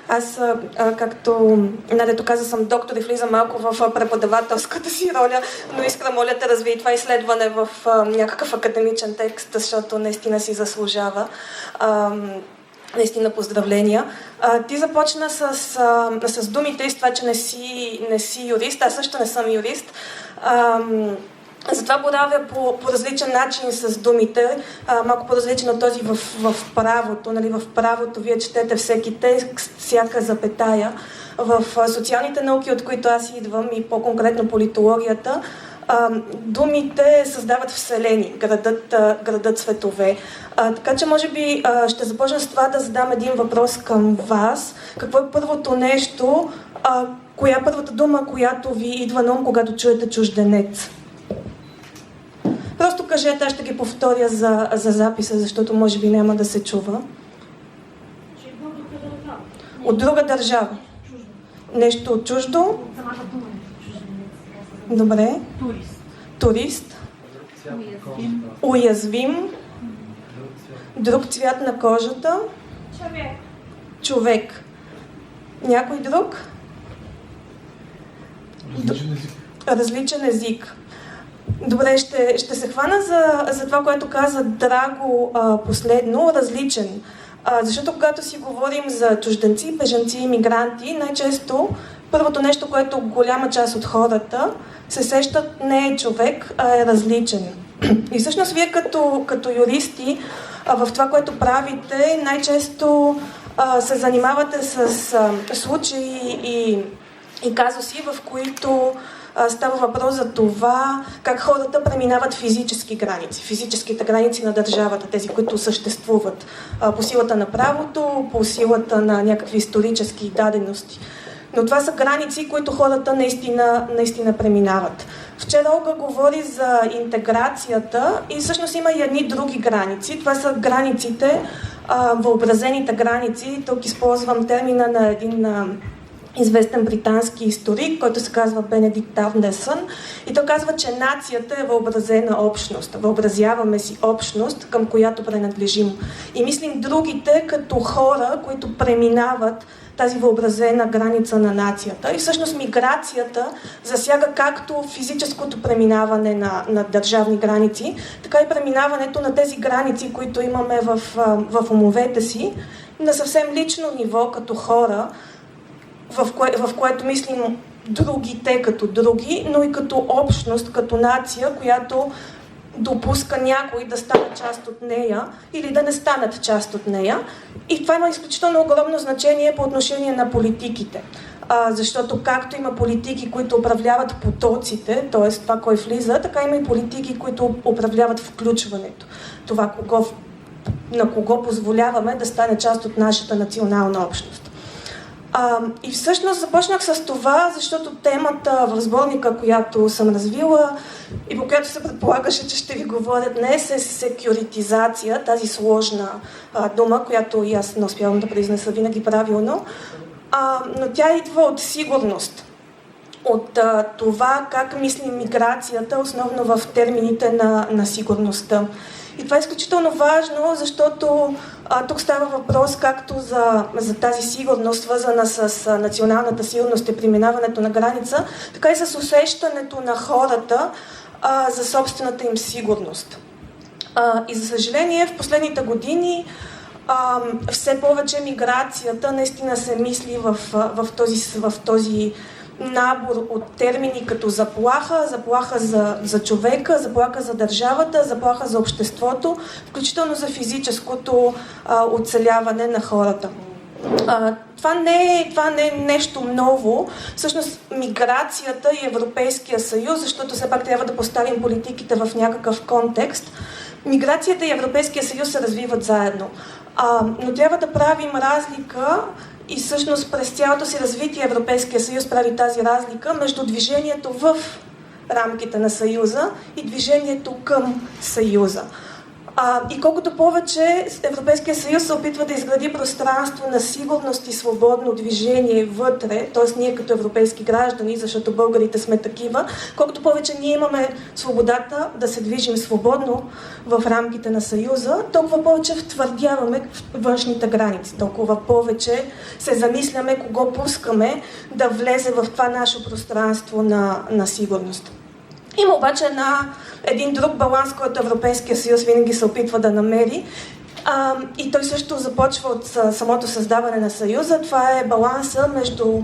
Аз, както Надето каза, съм доктор и влизам малко в преподавателската си роля, но искам, моля те, развий това изследване в някакъв академичен текст, защото наистина си заслужава. Наистина поздравления. Ти започна с думите и с това, че не си юрист. Аз също не съм юрист. Затова боравя по различен начин с думите, малко по-различен от този в правото. Нали? В правото вие четете всеки текст, всяка запетая. В социалните науки, от които аз идвам, и по-конкретно политологията, думите създават вселени, градат светове. Така че може би ще започна с това да задам един въпрос към вас. Какво е първото нещо, коя е първата дума, която ви идва на ум, когато чуете чужденец? Просто кажете, аз ще ги повторя за записа, защото може би няма да се чува. От друга държава. Нещо чуждо? Добре. Турист. Уязвим. Друг цвят на кожата. Човек. Някой друг? Различен език. Добре, ще се хвана за това, което каза Драго последно, различен. Защото когато си говорим за чужденци, бежанци, имигранти, най-често първото нещо, което голяма част от хората се сещат, не е човек, а е различен. И всъщност вие като юристи в това, което правите, най-често се занимавате с случаи и казуси, в които става въпрос за това как хората преминават физическите граници на държавата, тези, които съществуват по силата на правото, по силата на някакви исторически дадености. Но това са граници, които хората наистина преминават. Вчера Олга говори за интеграцията и всъщност има и едни други граници. Това са границите, въобразените граници. Тук използвам термина на един известен британски историк, който се казва Бенедикт Андерсън. И той казва, че нацията е въобразена общност. Въобразяваме си общност, към която принадлежим. И мислим другите като хора, които преминават тази въобразена граница на нацията. И всъщност миграцията засяга както физическото преминаване на държавни граници, така и преминаването на тези граници, които имаме в умовете си, на съвсем лично ниво, като хора, в което мислим другите като други, но и като общност, като нация, която допуска някой да стане част от нея или да не станат част от нея. И това има изключително огромно значение по отношение на политиките. Защото както има политики, които управляват потоците, т.е. това кой влиза, така има и политики, които управляват включването. Това на кого позволяваме да стане част от нашата национална общност. И всъщност започнах с това, защото темата в сборника, която съм развила и по която се предполагаше, че ще ви говоря днес, е секюритизация, тази сложна дума, която и аз не успявам да произнеса винаги правилно, но тя идва от сигурност, от това как мислим миграцията, основно в термините на сигурността. И това е изключително важно, защото тук става въпрос както за тази сигурност, свързана с националната сигурност и преминаването на граница, така и с усещането на хората за собствената им сигурност. И за съжаление, в последните години все повече миграцията наистина се мисли в този набор от термини като заплаха за човека, заплаха за държавата, заплаха за обществото, включително за физическото оцеляване на хората. Това не е нещо ново. Всъщност миграцията и Европейския съюз, защото все пак трябва да поставим политиките в някакъв контекст, миграцията и Европейския съюз се развиват заедно. Но трябва да правим разлика и всъщност през цялото си развитие Европейския съюз прави тази разлика между движението в рамките на Съюза и движението към Съюза. И колкото повече Европейския съюз се опитва да изгради пространство на сигурност и свободно движение вътре, т.е. ние като европейски граждани, защото българите сме такива, колкото повече ние имаме свободата да се движим свободно в рамките на Съюза, толкова повече втвърдяваме външните граници, толкова повече се замисляме кого пускаме да влезе в това наше пространство на сигурност. Има обаче един друг баланс, който Европейския съюз винаги се опитва да намери, и той също започва от самото създаване на Съюза. Това е баланса между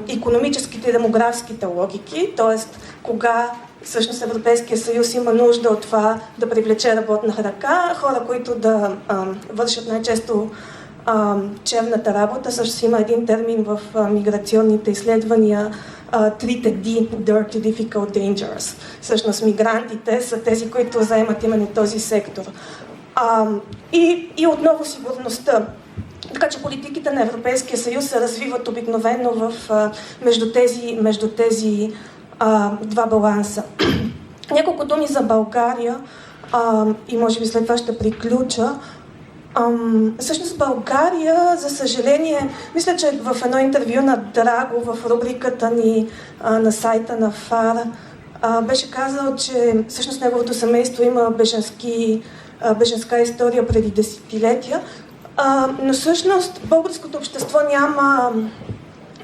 икономическите и демографските логики, т.е. кога всъщност Европейския съюз има нужда от това да привлече работна ръка, хора, които да вършат най-често черната работа. Също има един термин в миграционните изследвания, трите D, Dirty, Difficult, Dangerous. Всъщност мигрантите са тези, които заемат именно този сектор. И отново сигурността. Така че политиките на Европейския съюз се развиват обикновено между тези два баланса. Няколко думи за България и може би след това ще приключа. Всъщност България, за съжаление, мисля, че в едно интервю на Драго в рубриката ни на сайта на ФАР беше казал, че всъщност неговото семейство има бежанска история преди десетилетия, но всъщност българското общество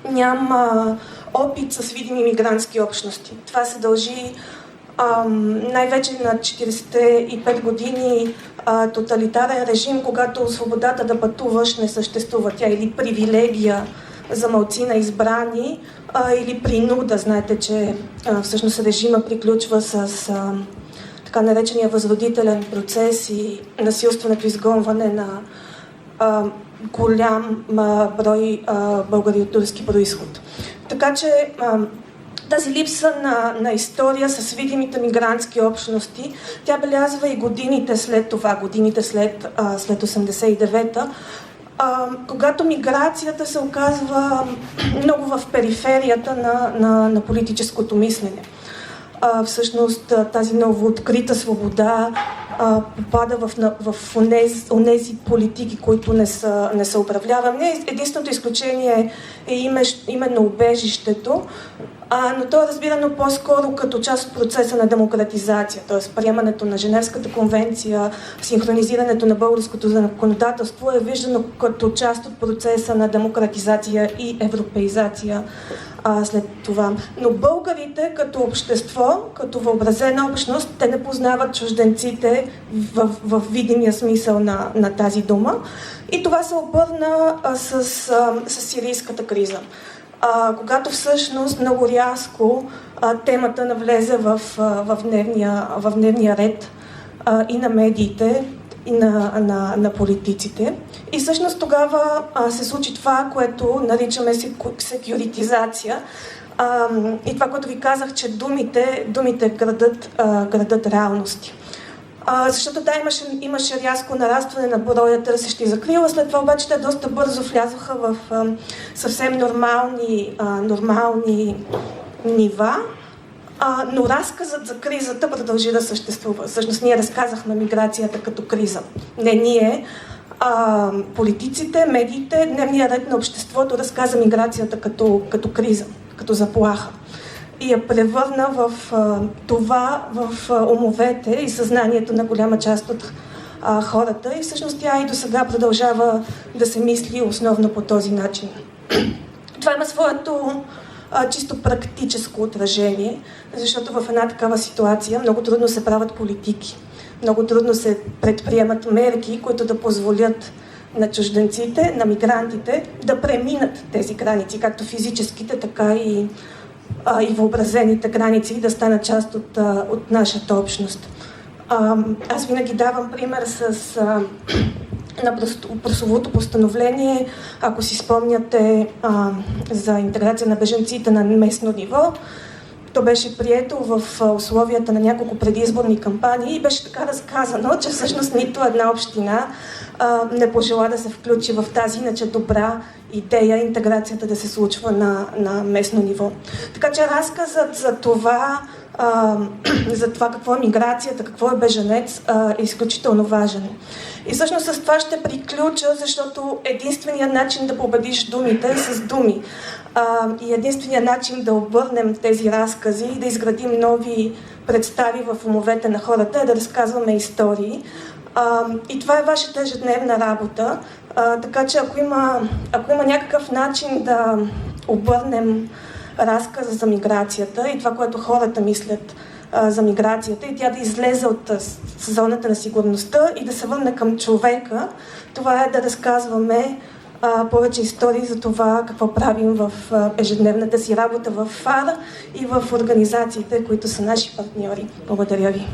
няма опит с видими мигрантски общности. Това се дължи най-вече на 45 години тоталитарен режим, когато свободата да пътуваш не съществува. Тя или привилегия за малцина избрани, или принуда. Знаете, че всъщност режима приключва с така наречения възродителен процес и насилственото изгонване на голям брой българи от турски произход. Така че тази липса на история с видимите мигрантски общности, тя белязва и годините след това, годините след 89-та, когато миграцията се оказва много в периферията на политическото мислене. Всъщност тази новооткрита свобода попада в онези политики, които не са управлявани. Единственото изключение е именно убежището, но то е разбирано по-скоро като част от процеса на демократизация, т.е. приемането на Женевската конвенция, синхронизирането на българското законодателство е виждано като част от процеса на демократизация и европеизация след това. Но българите като общество, като въобразена общност, те не познават чужденците в видимия смисъл на тази дума. И това се обърна с сирийската криза. Когато всъщност много рязко темата навлезе в дневния ред и на медиите, и на политиците. И всъщност тогава се случи това, което наричаме секюритизация. И това, което ви казах, че думите градат реалности. Защото имаше рязко нарастване на броя търсещи закрила, след това обаче те доста бързо влязоха в съвсем нормални нива, но разказът за кризата продължи да съществува. Всъщност ние разказахме миграцията като криза. Не ние, политиците, медиите, дневният ред на обществото разказа миграцията като криза, като заплаха. И я превърна в умовете и съзнанието на голяма част от хората. И всъщност тя и до сега продължава да се мисли основно по този начин. Това има своето чисто практическо отражение, защото в една такава ситуация много трудно се правят политики. Много трудно се предприемат мерки, които да позволят на чужденците, на мигрантите да преминат тези граници, както физическите, така и въобразените граници и да станат част от нашата общност. Аз винаги давам пример на прословото постановление, ако си спомняте, за интеграция на бежанците на местно ниво. То беше прието в условията на няколко предизборни кампании и беше така разказано, че всъщност нито една община не пожела да се включи в тази иначе добра идея интеграцията да се случва на местно ниво. Така че разказът за това за това какво е миграцията, какво е бежанец, е изключително важен. И всъщност с това ще приключа, защото единственият начин да победиш думите е с думи. И единственият начин да обърнем тези разкази и да изградим нови представи в умовете на хората е да разказваме истории. И това е вашата ежедневна работа. Така че ако има някакъв начин да обърнем разказа за миграцията и това, което хората мислят за миграцията и тя да излезе от зоната на сигурността и да се върне към човека, това е да разказваме повече истории за това какво правим в ежедневната си работа в ФАР и в организациите, които са наши партньори. Благодаря ви.